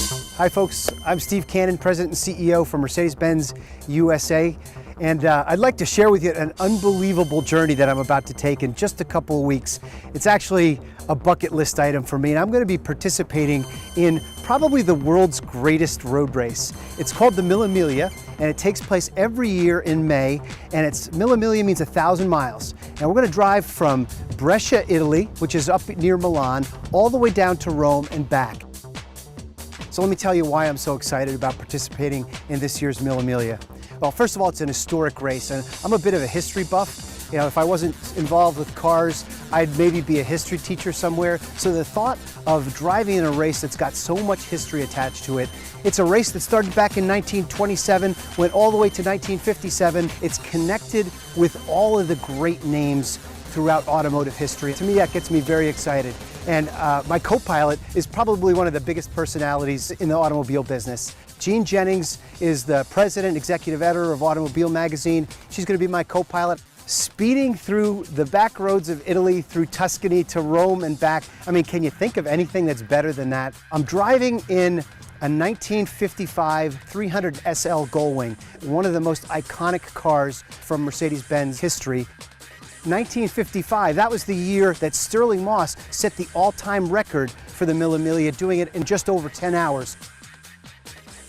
Hi folks, I'm Steve Cannon, President and CEO for Mercedes-Benz USA, and I'd like to share with you an unbelievable journey that I'm about to take in just a couple of weeks. It's actually a bucket list item for me, and I'm going to be participating in probably the world's greatest road race. It's called the Mille Miglia, and it takes place every year in May, and Mille Miglia means 1,000 miles. And we're going to drive from Brescia, Italy, which is up near Milan, all the way down to Rome and back. So let me tell you why I'm so excited about participating in this year's Mille Miglia. Well, first of all, it's an historic race, and I'm a bit of a history buff. You know, if I wasn't involved with cars, I'd maybe be a history teacher somewhere. So the thought of driving in a race that's got so much history attached to it, it's a race that started back in 1927, went all the way to 1957. It's connected with all of the great names throughout automotive history. To me, that gets me very excited. And my co-pilot is probably one of the biggest personalities in the automobile business. Jean Jennings is the president, executive editor of Automobile Magazine. She's going to be my co-pilot. Speeding through the back roads of Italy, through Tuscany to Rome and back. I mean, can you think of anything that's better than that? I'm driving in a 1955 300 SL Gullwing, one of the most iconic cars from Mercedes-Benz history. 1955, that was the year that Stirling Moss set the all-time record for the Mille Miglia, doing it in just over 10 hours.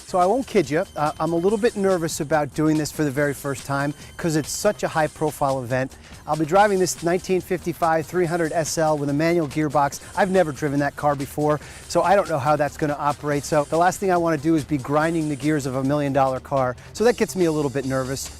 So I won't kid you, I'm a little bit nervous about doing this for the very first time because it's such a high-profile event. I'll be driving this 1955 300 SL with a manual gearbox. I've never driven that car before, so I don't know how that's going to operate. So the last thing I want to do is be grinding the gears of a $1 million car. So that gets me a little bit nervous.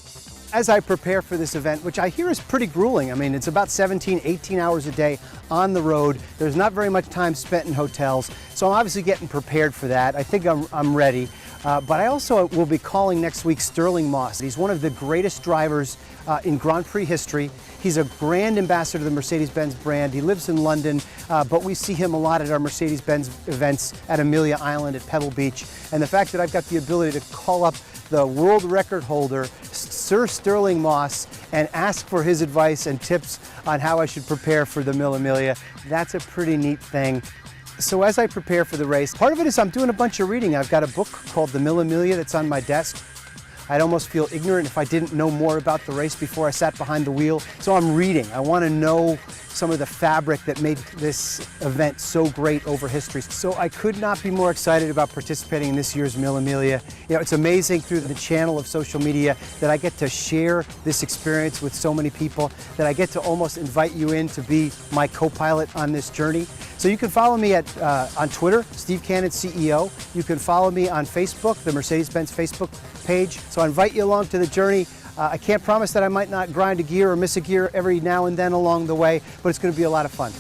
As I prepare for this event, which I hear is pretty grueling, I mean, it's about 17, 18 hours a day on the road. There's not very much time spent in hotels, so I'm obviously getting prepared for that. I think I'm ready. But I also will be calling next week Stirling Moss. He's one of the greatest drivers in Grand Prix history. He's a brand ambassador to the Mercedes-Benz brand. He lives in London, but we see him a lot at our Mercedes-Benz events at Amelia Island at Pebble Beach. And the fact that I've got the ability to call up the world record holder, Sir Stirling Moss, and ask for his advice and tips on how I should prepare for the Mille Miglia, that's a pretty neat thing. So as I prepare for the race, part of it is I'm doing a bunch of reading. I've got a book called The Mille Miglia that's on my desk. I'd almost feel ignorant if I didn't know more about the race before I sat behind the wheel. So I'm reading. I want to know some of the fabric that made this event so great over history. So I could not be more excited about participating in this year's Mille Miglia. You know, it's amazing through the channel of social media that I get to share this experience with so many people, that I get to almost invite you in to be my co-pilot on this journey. So you can follow me on Twitter, Steve Cannon CEO. You can follow me on Facebook, the Mercedes-Benz Facebook page. So I invite you along to the journey. I can't promise that I might not grind a gear or miss a gear every now and then along the way, but it's going to be a lot of fun.